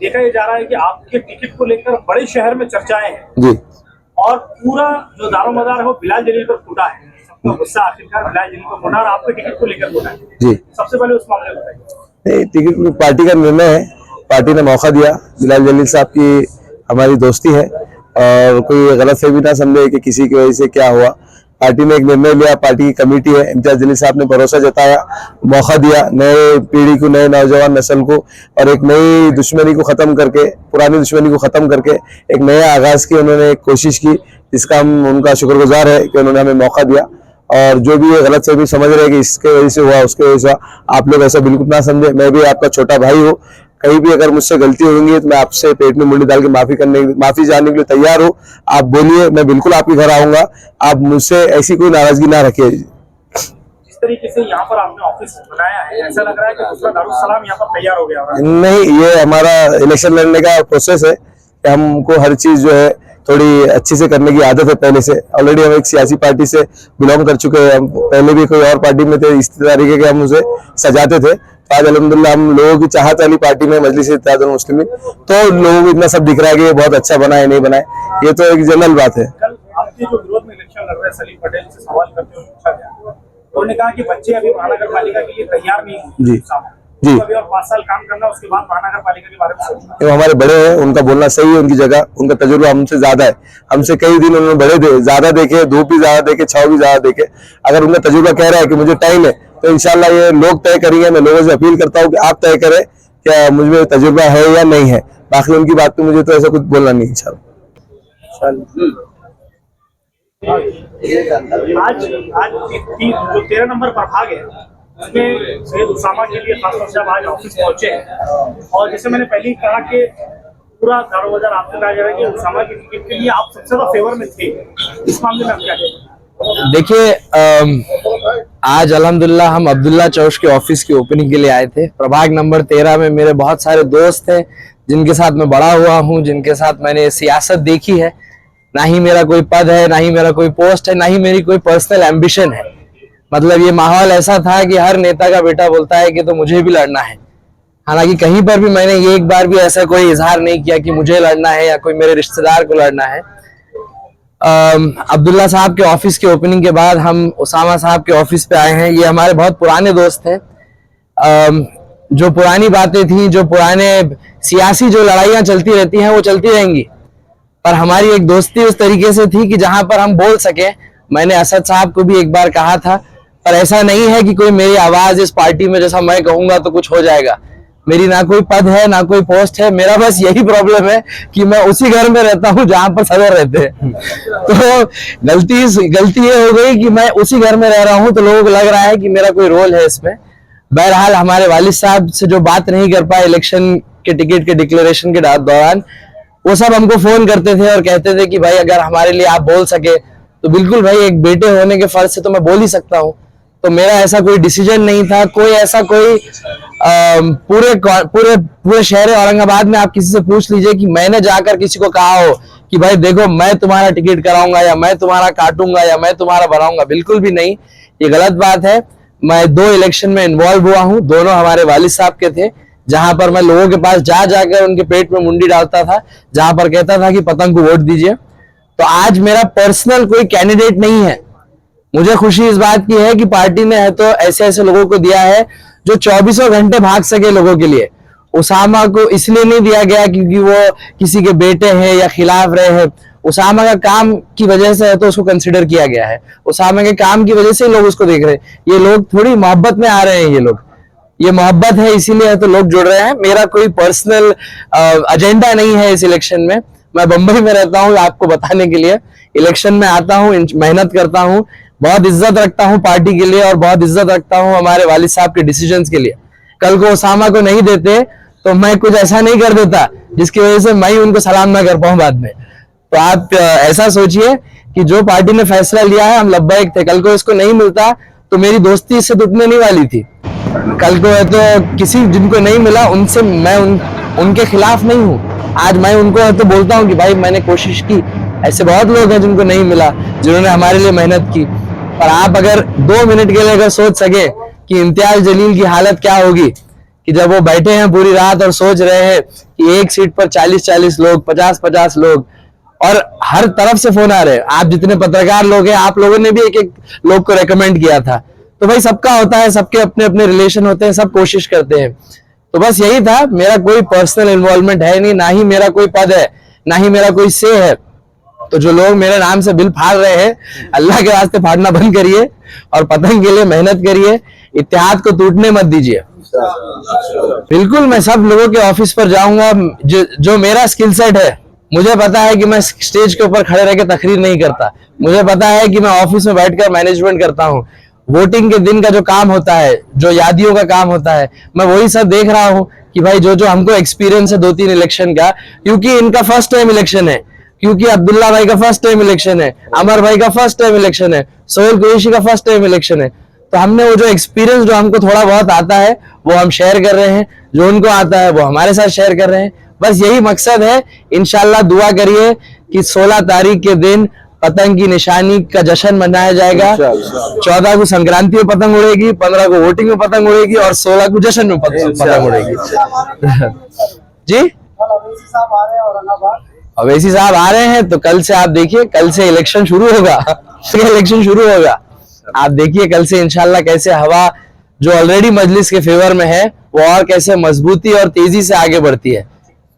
देखा ये जा रहा है कि आपके टिकट को लेकर बड़े शहर में चर्चाएं हैं जी और पूरा जो दारोमदार है वो बिलाल जलील पर फूटा है। सबका गुस्सा आखिरकार बिलाल जलील पर फूटा और आपके टिकट को लेकर फूटा है। जी सबसे पहले उस मामले में बताइए। नहीं, टिकट पार्टी का निर्णय है। पार्टी ने मौका दिया। बिलाल जलील साहब की हमारी दोस्ती है और कोई गलतफहमी ना समझे कि किसी की वजह से क्या हुआ। पार्टी ने एक निर्णय लिया, पार्टी की कमेटी है, इम्तियाज जलील साहब ने भरोसा जताया, मौका दिया नए पीढ़ी को, नए नौजवान नस्ल को, और एक नई दुश्मनी को खत्म करके, पुरानी दुश्मनी को खत्म करके एक नया आगाज की उन्होंने एक कोशिश की, जिसका हम उनका शुक्रगुजार है कि उन्होंने हमें मौका दिया। और जो भी ये गलत फहमी समझ रहे हैं कि इसके वजह से हुआ, उसके वजह से, आप लोग ऐसा बिल्कुल ना समझे। मैं भी आपका छोटा भाई हूँ। कहीं भी अगर मुझसे गलती होगी तो मैं आपसे पेट में मुंडी डाल के माफी जानने के लिए तैयार हूँ। आप बोलिए, मैं बिल्कुल आपके घर आऊंगा। आप मुझसे ऐसी कोई नाराजगी ना रखिए। जिस तरीके से यहाँ पर आपने ऑफिस बनाया है, ऐसा लग रहा है कि दूसरा दारुस्सलाम यहाँ पर तैयार हो गया होगा। नहीं, ये हमारा इलेक्शन लड़ने का प्रोसेस है कि हमको हर चीज जो है थोड़ी अच्छी से करने की आदत है पहले से। ऑलरेडी हम एक सियासी पार्टी से बिलोंग कर चुके हैं। हम पहले भी कोई और पार्टी में थे, इस तरीके के हम उसे सजाते थे। आज अल्हम्दुलिल्लाह हम लोगों की चाहत वाली पार्टी में, मजलिस इत्तेहादुल मुस्लिमीन, तो लोगों को इतना सब दिख रहा है कि ये बहुत अच्छा बना है, नहीं बना है, ये तो एक जनरल बात है। कल आपके जो विरोध में इलेक्शन लड़ रहे सलीम पटेल से सवाल करते हुए पूछा गया, उन्होंने कहा कि बच्चे अभी महानगर पालिका के लिए तैयार नहीं हुए। जी जी, अभी और 5 साल काम करना, उसके बाद महानगर पालिका के बारे में सोचना। वो हमारे बड़े हैं, उनका बोलना सही है, उनकी जगह, उनका तजुर्बा हमसे ज्यादा है। हमसे कई दिन उन्होंने बड़े ज्यादा देखे, धूप भी ज्यादा देखे, छाव भी ज्यादा देखे। अगर उनका तजुर्बा कह रहा है कि मुझे टाइम है, तो इंशाल्लाह ये लोग तय करेंगे। मैं लोगों से अपील करता हूँ कि आप तय करें क्या मुझ में तजुर्बा है या नहीं है। बाकी उनकी बात पे मुझे तो ऐसा कुछ बोलना नहीं। आज जो 13 नंबर प्रभाग है, उसमें सैयद उसामा के लिए खासतौर से आज ऑफिस पहुंचे हैं। और जैसे मैंने पहले ही कहा कि पूरा दारोमदार आपसे कहा जा रहा है कि उसामा की टिकट के लिए आप सबसे ज्यादा फेवर में थे। इस मामले में आप क्या कहेंगे? देखिए, आज अल्हम्दुलिल्लाह हम अब्दुल्ला चौश के ऑफिस की ओपनिंग के लिए आए थे। प्रभाग नंबर 13 में मेरे बहुत सारे दोस्त हैं जिनके साथ मैं बड़ा हुआ हूं, जिनके साथ मैंने सियासत देखी है। ना ही मेरा कोई पद है, ना ही मेरा कोई पोस्ट है, ना ही मेरी कोई पर्सनल एम्बिशन है। मतलब ये माहौल ऐसा था कि हर नेता का बेटा बोलता है कि तो मुझे भी लड़ना है। हालांकि कहीं पर भी मैंने ये एक बार भी ऐसा कोई इजहार नहीं किया कि मुझे लड़ना है या कोई मेरे रिश्तेदार को लड़ना है। अब्दुल्ला साहब के ऑफिस के ओपनिंग के बाद हम उसामा साहब के ऑफिस पे आए हैं। ये हमारे बहुत पुराने दोस्त हैं। जो पुरानी बातें थी, जो पुराने सियासी जो लड़ाइयां चलती रहती हैं, वो चलती रहेंगी। पर हमारी एक दोस्ती उस तरीके से थी कि जहां पर हम बोल सके। मैंने असद साहब को भी एक बार कहा था, पर ऐसा नहीं है कि कोई मेरी आवाज इस पार्टी में जैसा मैं कहूंगा तो कुछ हो जाएगा। मेरी ना कोई पद है, ना कोई पोस्ट है। मेरा बस यही प्रॉब्लम है कि मैं उसी घर में रहता हूँ जहां पर सदर रहते हैं। तो गलती ये हो गई कि मैं उसी घर में रह रहा हूँ, तो लोगों को लग रहा है कि मेरा कोई रोल है इसमें। बहरहाल हमारे वालिद साहब से जो बात नहीं कर पाए इलेक्शन के टिकट के डिक्लेरेशन के दौरान, वो सब हमको फोन करते थे और कहते थे कि भाई अगर हमारे लिए आप बोल सके तो बिल्कुल भाई, एक बेटे होने के फर्ज से तो मैं बोल ही सकता हूँ। तो मेरा ऐसा कोई डिसीजन नहीं था, कोई ऐसा कोई पूरे शहर औरंगाबाद में आप किसी से पूछ लीजिए कि मैंने जाकर किसी को कहा हो कि भाई देखो मैं तुम्हारा टिकट कराऊंगा या मैं तुम्हारा काटूंगा या मैं तुम्हारा बनाऊंगा। बिल्कुल भी नहीं, ये गलत बात है। मैं 2 इलेक्शन में इन्वॉल्व हुआ हूँ, दोनों हमारे वालिद साहब के थे, जहां पर मैं लोगों के पास जाकर उनके पेट में मुंडी डालता था, जहां पर कहता था कि पतंग को वोट दीजिए। तो आज मेरा पर्सनल कोई कैंडिडेट नहीं है। मुझे खुशी इस बात की है कि पार्टी ने है तो ऐसे ऐसे लोगों को दिया है जो 24 घंटे भाग सके लोगों के लिए। उसामा को इसलिए नहीं दिया गया क्योंकि वो किसी के बेटे हैं या खिलाफ रहे हैं। उसामा का काम की वजह से है तो उसको कंसिडर किया गया है। उसामा के काम की वजह से लोग उसको देख रहे हैं। ये लोग थोड़ी मोहब्बत में आ रहे हैं, ये मोहब्बत है इसीलिए है तो लोग जुड़ रहे हैं। मेरा कोई पर्सनल एजेंडा नहीं है इस इलेक्शन में। मैं बंबई में रहता हूँ आपको बताने के लिए। इलेक्शन में आता हूँ, मेहनत करता हूँ, बहुत इज्जत रखता हूँ पार्टी के लिए और बहुत इज्जत रखता हूँ हमारे वालिद साहब के डिसीजंस के लिए। कल को उसामा को नहीं देते तो मैं कुछ ऐसा नहीं कर देता जिसकी वजह से मैं ही उनको सलाम ना कर पाऊं बाद में। तो आप ऐसा सोचिए कि जो पार्टी ने फैसला लिया है हम लब्बैक थे। कल को इसको नहीं मिलता तो मेरी दोस्ती इससे टूटने नहीं वाली थी। कल को है तो किसी जिनको नहीं मिला उनसे मैं उनके खिलाफ नहीं हूँ। आज मैं उनको है तो बोलता हूँ कि भाई मैंने कोशिश की। ऐसे बहुत लोग हैं जिनको नहीं मिला, जिन्होंने हमारे लिए मेहनत की। पर आप अगर 2 मिनट के लिए अगर सोच सके कि इम्तियाज जलील की हालत क्या होगी कि जब वो बैठे हैं पूरी रात और सोच रहे हैं कि एक सीट पर 40-40 लोग, 50-50 लोग, और हर तरफ से फोन आ रहे हैं। आप जितने पत्रकार लोग हैं, आप लोगों ने भी एक एक लोग को रेकमेंड किया था। तो भाई सबका होता है, सबके अपने अपने रिलेशन होते हैं, सब कोशिश करते हैं। तो बस यही था, मेरा कोई पर्सनल इन्वॉल्वमेंट है नहीं, ना ही मेरा कोई पद है, ना ही मेरा कोई से है। तो जो लोग मेरे नाम से बिल फाड़ रहे हैं, अल्लाह के वास्ते फाड़ना बंद करिए और पतंग के लिए मेहनत करिए, इत्तेहाद को टूटने मत दीजिए। बिल्कुल, मैं सब लोगों के ऑफिस पर जाऊंगा। जो मेरा स्किल सेट है, मुझे पता है कि मैं स्टेज के ऊपर खड़े रह के तकरीर नहीं करता। मुझे पता है कि मैं ऑफिस में बैठकर मैनेजमेंट करता हूँ। वोटिंग के दिन का जो काम होता है, जो यादियों का काम होता है, मैं वही सब देख रहा हूँ कि भाई जो जो हमको एक्सपीरियंस है 2-3 इलेक्शन का, क्योंकि इनका फर्स्ट टाइम इलेक्शन है, क्योंकि अब्दुल्ला भाई का फर्स्ट टाइम इलेक्शन है, अमर भाई का फर्स्ट टाइम इलेक्शन है, सोहेल कुरैशी का फर्स्ट टाइम इलेक्शन है। तो हमने वो जो एक्सपीरियंस जो हमको थोड़ा बहुत आता है वो हम शेयर कर रहे हैं, जो उनको आता है वो हमारे साथ शेयर कर रहे हैं। बस यही मकसद है। इंशाल्लाह दुआ करिए कि 16 तारीख के दिन पतंग की निशानी का जश्न मनाया जाएगा। 14 को संक्रांति में पतंग उड़ेगी, 15 को वोटिंग में पतंग उड़ेगी और 16 को जश्न में पतंग उड़ेगी। जी, अवैसी साहब आ रहे हैं, तो कल से आप देखिए, कल से इलेक्शन शुरू होगा। इलेक्शन शुरू होगा, आप देखिए कल से इंशाल्लाह कैसे हवा जो ऑलरेडी मजलिस के फेवर में है वो और कैसे मजबूती और तेजी से आगे बढ़ती है।